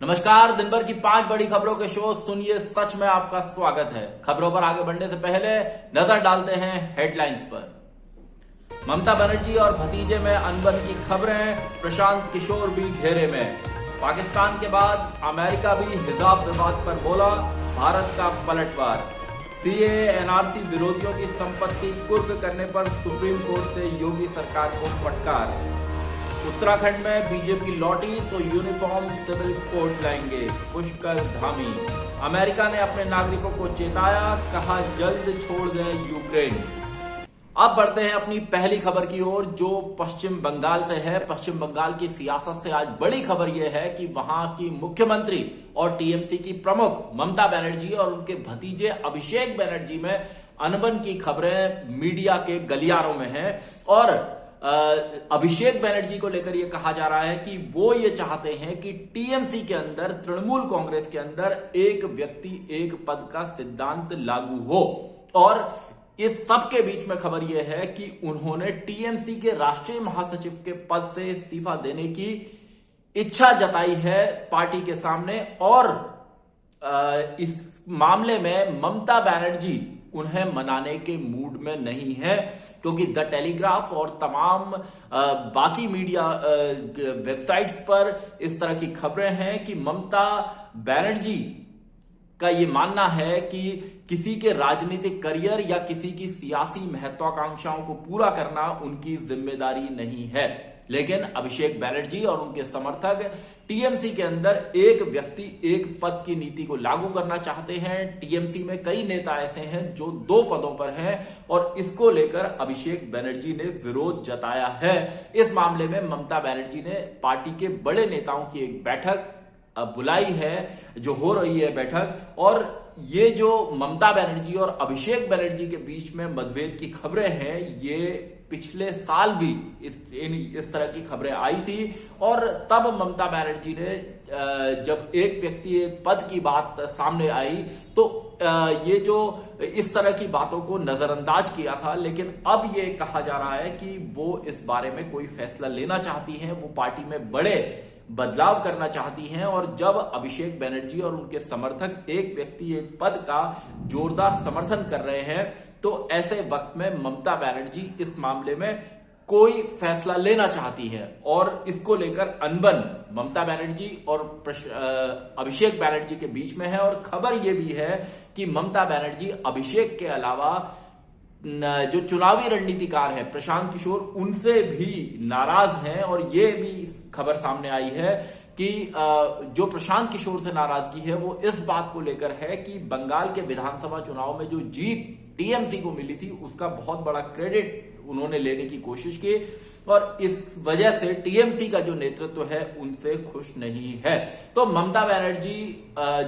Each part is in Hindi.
नमस्कार। दिन भर की 5 बड़ी खबरों के शो सुनिए सच में आपका स्वागत है। खबरों पर आगे बढ़ने से पहले नजर डालते हैं हेडलाइंस पर। ममता बनर्जी और भतीजे में अनबन की खबरें, प्रशांत किशोर भी घेरे में। पाकिस्तान के बाद अमेरिका भी हिजाब विवाद पर बोला, भारत का पलटवार। सीए एनआरसी विरोधियों की संपत्ति कुर्क करने पर सुप्रीम कोर्ट से योगी सरकार को फटकार। उत्तराखंड में बीजेपी लौटी तो यूनिफॉर्म सिविल कोड लाएंगे, पुष्कर धामी। अमेरिका ने अपने नागरिकों को चेताया, कहा जल्द छोड़ दें यूक्रेन। अब बढ़ते हैं अपनी पहली खबर की ओर, जो पश्चिम बंगाल से है। पश्चिम बंगाल की सियासत से आज बड़ी खबर यह है कि वहां की मुख्यमंत्री और टीएमसी की प्रमुख ममता बनर्जी और उनके भतीजे अभिषेक बनर्जी में अनबन की खबरें मीडिया के गलियारों में हैं। और अभिषेक बनर्जी को लेकर यह कहा जा रहा है कि वो ये चाहते हैं कि टीएमसी के अंदर, तृणमूल कांग्रेस के अंदर एक व्यक्ति एक पद का सिद्धांत लागू हो। और इस सब के बीच में खबर यह है कि उन्होंने टीएमसी के राष्ट्रीय महासचिव के पद से इस्तीफा देने की इच्छा जताई है पार्टी के सामने। और इस मामले में ममता बनर्जी उन्हें मनाने के मूड में नहीं है, क्योंकि द टेलीग्राफ और तमाम बाकी मीडिया वेबसाइट्स पर इस तरह की खबरें हैं कि ममता बनर्जी का ये मानना है कि किसी के राजनीतिक करियर या किसी की सियासी महत्वाकांक्षाओं को पूरा करना उनकी जिम्मेदारी नहीं है। लेकिन अभिषेक बनर्जी और उनके समर्थक टीएमसी के अंदर एक व्यक्ति एक पद की नीति को लागू करना चाहते हैं। टीएमसी में कई नेता ऐसे हैं जो 2 पदों पर हैं और इसको लेकर अभिषेक बनर्जी ने विरोध जताया है। इस मामले में ममता बनर्जी ने पार्टी के बड़े नेताओं की एक बैठक बुलाई है, जो हो रही है बैठक। और ये जो ममता बनर्जी और अभिषेक बनर्जी के बीच में मतभेद की खबरें हैं, ये पिछले साल भी इस तरह की खबरें आई थी। और तब ममता बनर्जी ने जब एक व्यक्ति एक पद की बात सामने आई तो ये जो इस तरह की बातों को नजरअंदाज किया था। लेकिन अब ये कहा जा रहा है कि वो इस बारे में कोई फैसला लेना चाहती हैं, वो पार्टी में बड़े बदलाव करना चाहती हैं। और जब अभिषेक बनर्जी और उनके समर्थक एक व्यक्ति एक पद का जोरदार समर्थन कर रहे हैं, तो ऐसे वक्त में ममता बनर्जी इस मामले में कोई फैसला लेना चाहती है। और इसको लेकर अनबन ममता बनर्जी और अभिषेक बनर्जी के बीच में है। और खबर यह भी है कि ममता बनर्जी अभिषेक के अलावा जो चुनावी रणनीतिकार है प्रशांत किशोर, उनसे भी नाराज हैं। और ये भी खबर सामने आई है कि जो प्रशांत किशोर से नाराजगी है वो इस बात को लेकर है कि बंगाल के विधानसभा चुनाव में जो जीत टीएमसी को मिली थी उसका बहुत बड़ा क्रेडिट उन्होंने लेने की कोशिश की। और इस वजह से टीएमसी का जो नेतृत्व है उनसे खुश नहीं है। तो ममता बनर्जी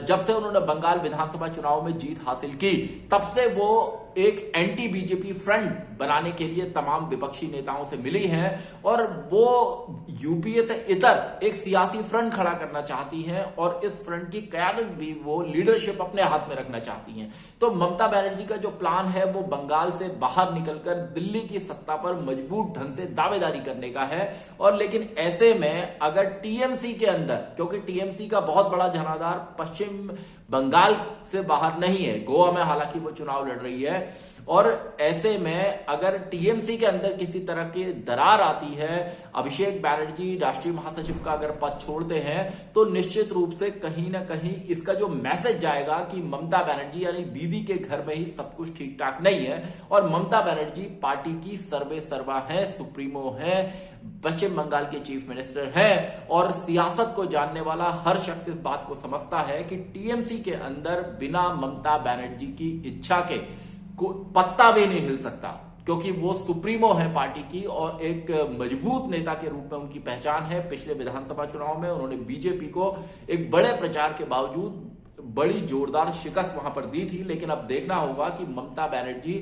जब से उन्होंने बंगाल विधानसभा चुनाव में जीत हासिल की, तब से वो एक एंटी बीजेपी फ्रंट बनाने के लिए तमाम विपक्षी नेताओं से मिली हैं। और वो यूपीए से इतर एक सियासी फ्रंट खड़ा करना चाहती हैं और इस फ्रंट की कयादत भी, वो लीडरशिप अपने हाथ में रखना चाहती हैं। तो ममता बनर्जी का जो प्लान है वो बंगाल से बाहर निकलकर दिल्ली की सत्ता पर मजबूत ढंग से दावेदारी करने का है। और लेकिन ऐसे में अगर टीएमसी के अंदर, क्योंकि टीएमसी का बहुत बड़ा जनाधार पश्चिम बंगाल से बाहर नहीं है, गोवा में हालांकि वो चुनाव लड़ रही है, और ऐसे में अगर टीएमसी के अंदर किसी तरह की दरार आती है, अभिषेक बनर्जी राष्ट्रीय महासचिव का अगर पद छोड़ते हैं, तो निश्चित रूप से कहीं ना कहीं इसका जो मैसेज जाएगा कि ममता बनर्जी यानी दीदी के घर में ही सब कुछ ठीक ठाक नहीं है। और ममता बनर्जी पार्टी की सर्वे सर्वा है, सुप्रीमो है, पश्चिम बंगाल के चीफ मिनिस्टर हैं। और सियासत को जानने वाला हर शख्स इस बात को समझता है कि टीएमसी के अंदर बिना ममता बनर्जी की इच्छा के पत्ता भी नहीं हिल सकता, क्योंकि वो सुप्रीमो है पार्टी की और एक मजबूत नेता के रूप में उनकी पहचान है। पिछले विधानसभा चुनाव में उन्होंने बीजेपी को एक बड़े प्रचार के बावजूद बड़ी जोरदार शिकस्त वहां पर दी थी। लेकिन अब देखना होगा कि ममता बनर्जी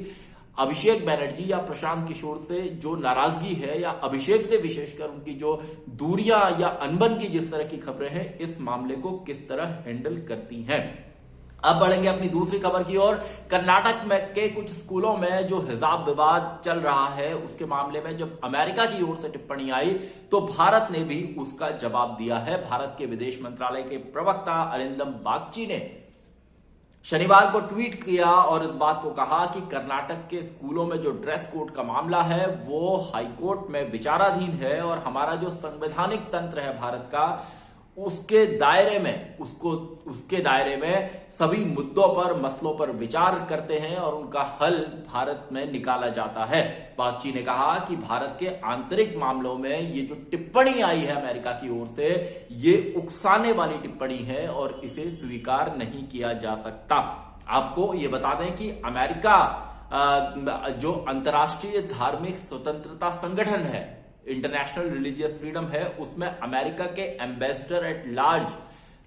अभिषेक बनर्जी या प्रशांत किशोर से जो नाराजगी है, या अभिषेक से विशेषकर उनकी जो दूरियां या अनबन की जिस तरह की खबरें हैं, इस मामले को किस तरह हैंडल करती हैं। अब बढ़ेंगे अपनी दूसरी खबर की ओर। कर्नाटक में के कुछ स्कूलों में जो हिजाब विवाद चल रहा है उसके मामले में जब अमेरिका की ओर से टिप्पणी आई तो भारत ने भी उसका जवाब दिया है। भारत के विदेश मंत्रालय के प्रवक्ता अरिंदम बागची ने शनिवार को ट्वीट किया और इस बात को कहा कि कर्नाटक के स्कूलों में जो ड्रेस कोड का मामला है वो हाईकोर्ट में विचाराधीन है और हमारा जो संवैधानिक तंत्र है भारत का उसके दायरे में सभी मुद्दों पर मसलों पर विचार करते हैं और उनका हल भारत में निकाला जाता है। बागची ने कहा कि भारत के आंतरिक मामलों में ये जो टिप्पणी आई है अमेरिका की ओर से ये उकसाने वाली टिप्पणी है और इसे स्वीकार नहीं किया जा सकता। आपको ये बता दें कि अमेरिका जो अंतर्राष्ट्रीय धार्मिक स्वतंत्रता संगठन है, इंटरनेशनल रिलीजियस फ्रीडम है, उसमें अमेरिका के एम्बेसडर एट लार्ज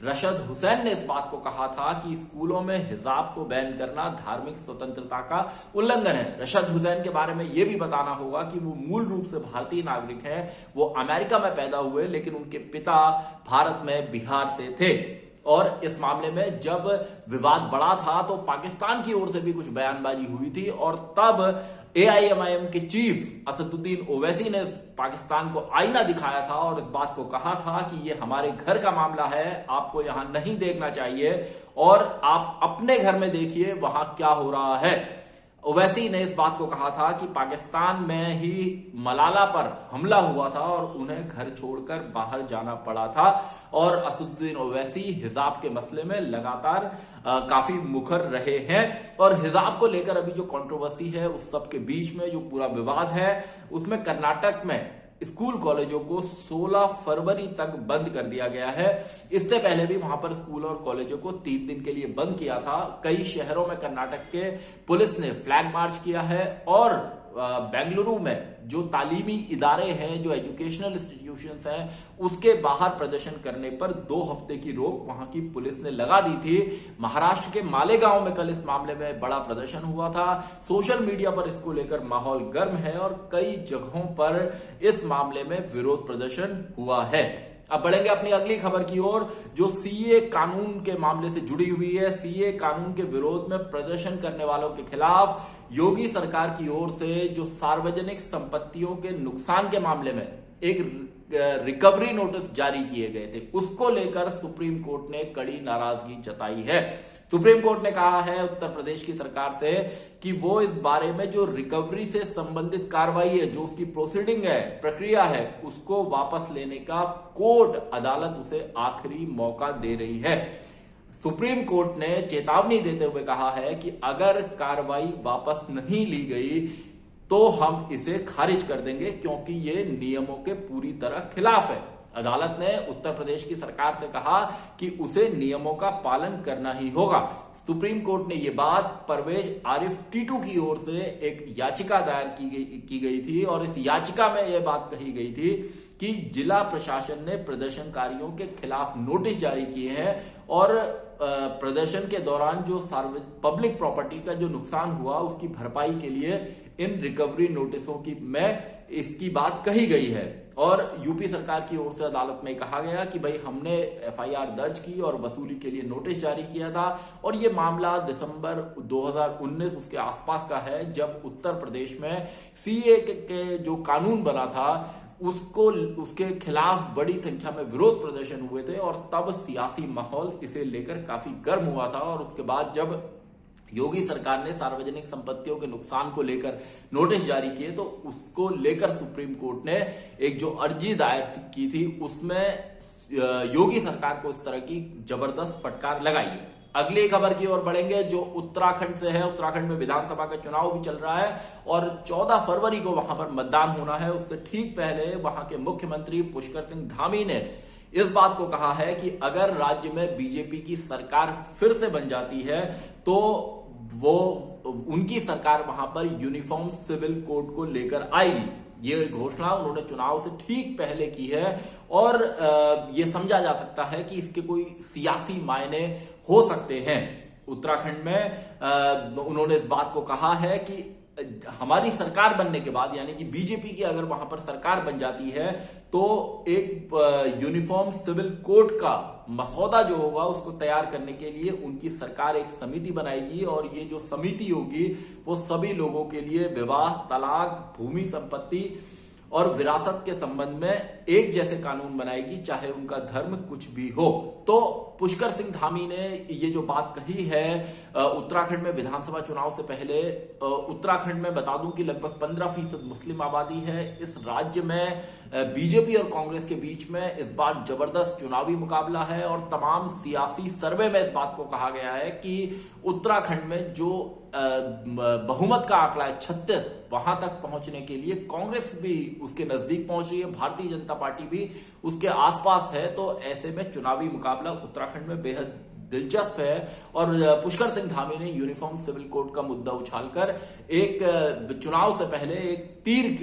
रशद हुसैन ने इस बात को कहा था कि स्कूलों में हिजाब को बैन करना धार्मिक स्वतंत्रता का उल्लंघन है। रशद हुसैन के बारे में यह भी बताना होगा कि वो मूल रूप से भारतीय नागरिक हैं, वो अमेरिका में पैदा हुए लेकिन उनके पिता भारत में बिहार से थे और इस मामले में जब विवाद बढ़ा था तो पाकिस्तान की ओर से भी कुछ बयानबाजी हुई थी और तब AIMIM के चीफ असदुद्दीन ओवैसी ने पाकिस्तान को आईना दिखाया था और इस बात को कहा था कि ये हमारे घर का मामला है, आपको यहां नहीं देखना चाहिए और आप अपने घर में देखिए वहां क्या हो रहा है। ओवैसी ने इस बात को कहा था कि पाकिस्तान में ही मलाला पर हमला हुआ था और उन्हें घर छोड़कर बाहर जाना पड़ा था और असदुद्दीन ओवैसी हिजाब के मसले में लगातार काफी मुखर रहे हैं और हिजाब को लेकर अभी जो कंट्रोवर्सी है उस सब के बीच में जो पूरा विवाद है उसमें कर्नाटक में स्कूल कॉलेजों को 16 फरवरी तक बंद कर दिया गया है। इससे पहले भी वहां पर स्कूल और कॉलेजों को 3 दिन के लिए बंद किया था। कई शहरों में कर्नाटक के पुलिस ने फ्लैग मार्च किया है और बेंगलुरु में जो तालीमी इदारे हैं, जो एजुकेशनल इंस्टीट्यूशंस हैं, उसके बाहर प्रदर्शन करने पर 2 हफ्ते की रोक वहां की पुलिस ने लगा दी थी। महाराष्ट्र के मालेगांव में कल इस मामले में बड़ा प्रदर्शन हुआ था। सोशल मीडिया पर इसको लेकर माहौल गर्म है और कई जगहों पर इस मामले में विरोध प्रदर्शन हुआ है। अब बढ़ेंगे अपनी अगली खबर की ओर जो सीए कानून के मामले से जुड़ी हुई है। सीए कानून के विरोध में प्रदर्शन करने वालों के खिलाफ योगी सरकार की ओर से जो सार्वजनिक संपत्तियों के नुकसान के मामले में एक रिकवरी नोटिस जारी किए गए थे, उसको लेकर सुप्रीम कोर्ट ने कड़ी नाराजगी जताई है। सुप्रीम कोर्ट ने कहा है उत्तर प्रदेश की सरकार से कि वो इस बारे में जो रिकवरी से संबंधित कार्रवाई है, जो उसकी प्रोसीडिंग है, प्रक्रिया है, उसको वापस लेने का कोर्ट अदालत उसे आखिरी मौका दे रही है। सुप्रीम कोर्ट ने चेतावनी देते हुए कहा है कि अगर कार्रवाई वापस नहीं ली गई तो हम इसे खारिज कर देंगे क्योंकि ये नियमों के पूरी तरह खिलाफ है। अदालत ने उत्तर प्रदेश की सरकार से कहा कि उसे नियमों का पालन करना ही होगा। सुप्रीम कोर्ट ने यह बात परवेज आरिफ टीटू की ओर से एक याचिका दायर की गई थी और इस याचिका में यह बात कही गई थी कि जिला प्रशासन ने प्रदर्शनकारियों के खिलाफ नोटिस जारी किए हैं और प्रदर्शन के दौरान जो पब्लिक प्रॉपर्टी का जो नुकसान हुआ उसकी भरपाई के लिए इन रिकवरी नोटिसों की में इसकी बात कही गई है। और यूपी सरकार की ओर से अदालत में कहा गया कि भाई हमने एफआईआर दर्ज की और वसूली के लिए नोटिस जारी किया था और ये मामला दिसंबर 2019 उसके आसपास का है जब उत्तर प्रदेश में सीए के जो कानून बना था उसके खिलाफ बड़ी संख्या में विरोध प्रदर्शन हुए थे और तब सियासी माहौल इसे लेकर काफी गर्म हुआ था और उसके बाद जब योगी सरकार ने सार्वजनिक संपत्तियों के नुकसान को लेकर नोटिस जारी किए तो उसको लेकर सुप्रीम कोर्ट ने एक जो अर्जी दायर की थी उसमें योगी सरकार को इस तरह की जबरदस्त फटकार लगाई। अगली खबर की ओर बढ़ेंगे जो उत्तराखंड से है। उत्तराखंड में विधानसभा का चुनाव भी चल रहा है और 14 फरवरी को वहां पर मतदान होना है। उससे ठीक पहले वहां के मुख्यमंत्री पुष्कर सिंह धामी ने इस बात को कहा है कि अगर राज्य में बीजेपी की सरकार फिर से बन जाती है तो वो उनकी सरकार वहां पर यूनिफॉर्म सिविल कोड को लेकर आएगी। ये घोषणा उन्होंने चुनाव से ठीक पहले की है और ये समझा जा सकता है कि इसके कोई सियासी मायने हो सकते हैं। उत्तराखंड में उन्होंने इस बात को कहा है कि हमारी सरकार बनने के बाद यानी कि बीजेपी की अगर वहां पर सरकार बन जाती है तो एक यूनिफॉर्म सिविल कोड का मसौदा जो होगा उसको तैयार करने के लिए उनकी सरकार एक समिति बनाएगी और ये जो समिति होगी वो सभी लोगों के लिए विवाह, तलाक, भूमि संपत्ति और विरासत के संबंध में एक जैसे कानून बनाएगी, चाहे उनका धर्म कुछ भी हो। तो पुष्कर सिंह धामी ने ये जो बात कही है उत्तराखंड में विधानसभा चुनाव से पहले, उत्तराखंड में बता दूं कि लगभग 15% मुस्लिम आबादी है। इस राज्य में बीजेपी और कांग्रेस के बीच में इस बार जबरदस्त चुनावी मुकाबला है और तमाम सियासी सर्वे में इस बात को कहा गया है कि उत्तराखंड में जो बहुमत का आंकड़ा है 36, वहां तक पहुंचने के लिए कांग्रेस भी उसके नजदीक पहुंच रही है, भारतीय जनता पार्टी भी उसके आसपास है। तो ऐसे में चुनावी मुकाबला उत्तराखंड में बेहद दिलचस्प है और पुष्कर सिंह धामी ने यूनिफॉर्म सिविल कोड का मुद्दा उछालकर एक चुनाव से पहले एक तीर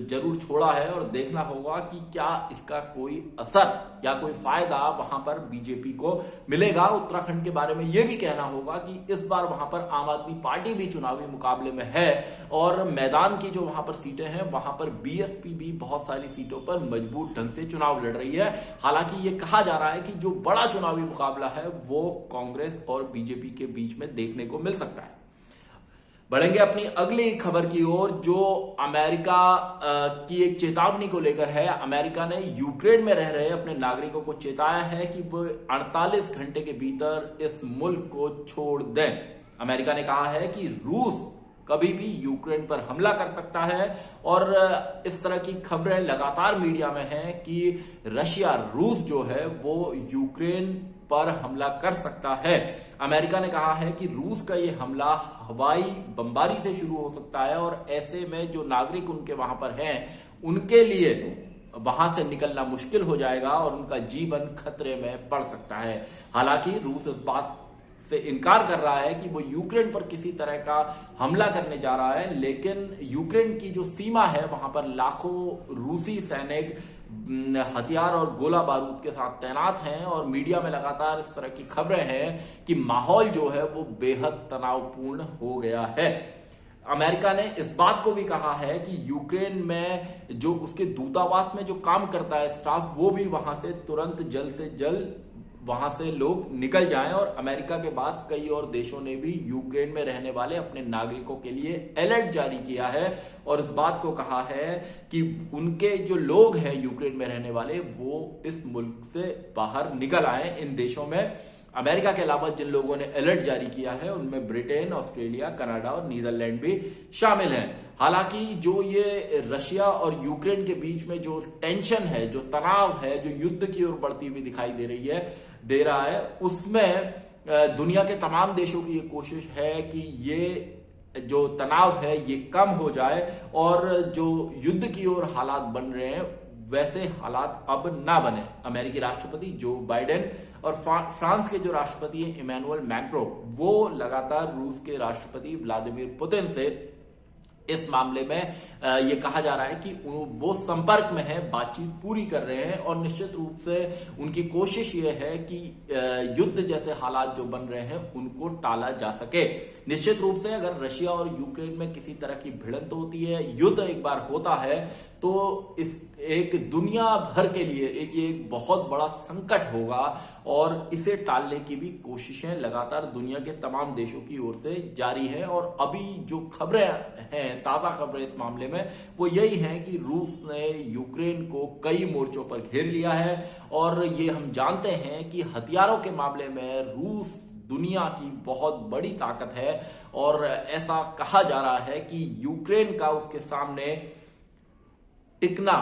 जरूर छोड़ा है और देखना होगा कि क्या इसका कोई असर या कोई फायदा वहां पर बीजेपी को मिलेगा। उत्तराखंड के बारे में यह भी कहना होगा कि इस बार वहां पर आम आदमी पार्टी भी चुनावी मुकाबले में है और मैदान की जो वहां पर सीटें हैं वहां पर बीएसपी भी बहुत सारी सीटों पर मजबूत ढंग से चुनाव लड़ रही है। हालांकि ये कहा जा रहा है कि जो बड़ा चुनावी मुकाबला है वो कांग्रेस और बीजेपी के बीच में देखने को मिल सकता है। बढ़ेंगे अपनी अगली खबर की ओर जो अमेरिका की एक चेतावनी को लेकर है। अमेरिका ने यूक्रेन में रह रहे अपने नागरिकों को चेताया है कि वो 48 घंटे के भीतर इस मुल्क को छोड़ दें। अमेरिका ने कहा है कि रूस कभी भी यूक्रेन पर हमला कर सकता है और इस तरह की खबरें लगातार मीडिया में हैं कि रशिया, रूस जो है वो यूक्रेन पर हमला कर सकता है। अमेरिका ने कहा है कि रूस का ये हमला हवाई बमबारी से शुरू हो सकता है और ऐसे में जो नागरिक उनके वहां पर हैं उनके लिए वहां से निकलना मुश्किल हो जाएगा और उनका जीवन खतरे में पड़ सकता है। हालांकि रूस इस बात से इनकार कर रहा है कि वो यूक्रेन पर किसी तरह का हमला करने जा रहा है, लेकिन यूक्रेन की जो सीमा है वहां पर लाखों रूसी सैनिक हथियार और गोला बारूद के साथ तैनात हैं और मीडिया में लगातार इस तरह की खबरें हैं कि माहौल जो है वो बेहद तनावपूर्ण हो गया है। अमेरिका ने इस बात को भी कहा है कि यूक्रेन में जो उसके दूतावास में जो काम करता है स्टाफ, वो भी वहां से तुरंत जल्द से जल्द वहां से लोग निकल जाएं और अमेरिका के बाद कई और देशों ने भी यूक्रेन में रहने वाले अपने नागरिकों के लिए अलर्ट जारी किया है और इस बात को कहा है कि उनके जो लोग हैं यूक्रेन में रहने वाले वो इस मुल्क से बाहर निकल आए। इन देशों में अमेरिका के अलावा जिन लोगों ने अलर्ट जारी किया है उनमें ब्रिटेन, ऑस्ट्रेलिया, कनाडा और नीदरलैंड भी शामिल हैं। हालांकि जो ये रशिया और यूक्रेन के बीच में जो टेंशन है, जो तनाव है, जो युद्ध की ओर बढ़ती हुई दिखाई दे रहा है, उसमें दुनिया के तमाम देशों की ये कोशिश है कि ये जो तनाव है ये कम हो जाए और जो युद्ध की ओर हालात बन रहे हैं वैसे हालात अब ना बने। अमेरिकी राष्ट्रपति जो बाइडेन और फ्रांस के जो राष्ट्रपति हैं इमैनुअल मैक्रों, वो लगातार रूस के राष्ट्रपति व्लादिमीर पुतिन से इस मामले में ये कहा जा रहा है कि वो संपर्क में है, बातचीत पूरी कर रहे हैं और निश्चित रूप से उनकी कोशिश ये है कि युद्ध जैसे हालात जो बन रहे हैं उनको टाला जा सके। निश्चित रूप से अगर रशिया और यूक्रेन में किसी तरह की भिड़ंत होती है, युद्ध एक बार होता है, तो इस एक दुनिया भर के लिए एक बहुत बड़ा संकट होगा और इसे टालने की भी कोशिशें लगातार दुनिया के तमाम देशों की ओर से जारी है। और अभी जो खबरें हैं, ताजा खबरें इस मामले में, वो यही हैं कि रूस ने यूक्रेन को कई मोर्चों पर घेर लिया है और ये हम जानते हैं कि हथियारों के मामले में रूस दुनिया की बहुत बड़ी ताकत है और ऐसा कहा जा रहा है कि यूक्रेन का उसके सामने टिकना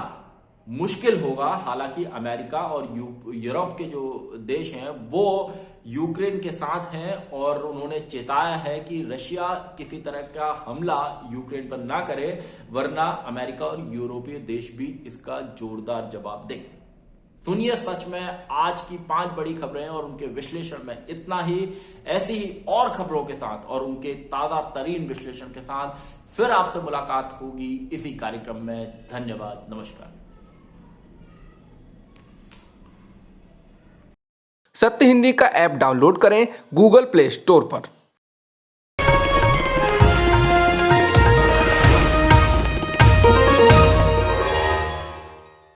मुश्किल होगा। हालांकि अमेरिका और यूरोप के जो देश हैं वो यूक्रेन के साथ हैं और उन्होंने चेताया है कि रशिया किसी तरह का हमला यूक्रेन पर ना करे, वरना अमेरिका और यूरोपीय देश भी इसका जोरदार जवाब देंगे। सुनिए सच में आज की 5 बड़ी खबरें और उनके विश्लेषण में इतना ही। ऐसी ही और खबरों के साथ और उनके ताजा तरीन विश्लेषण के साथ फिर आपसे मुलाकात होगी इसी कार्यक्रम में। धन्यवाद, नमस्कार। सत्य हिंदी का ऐप डाउनलोड करें गूगल प्ले स्टोर पर।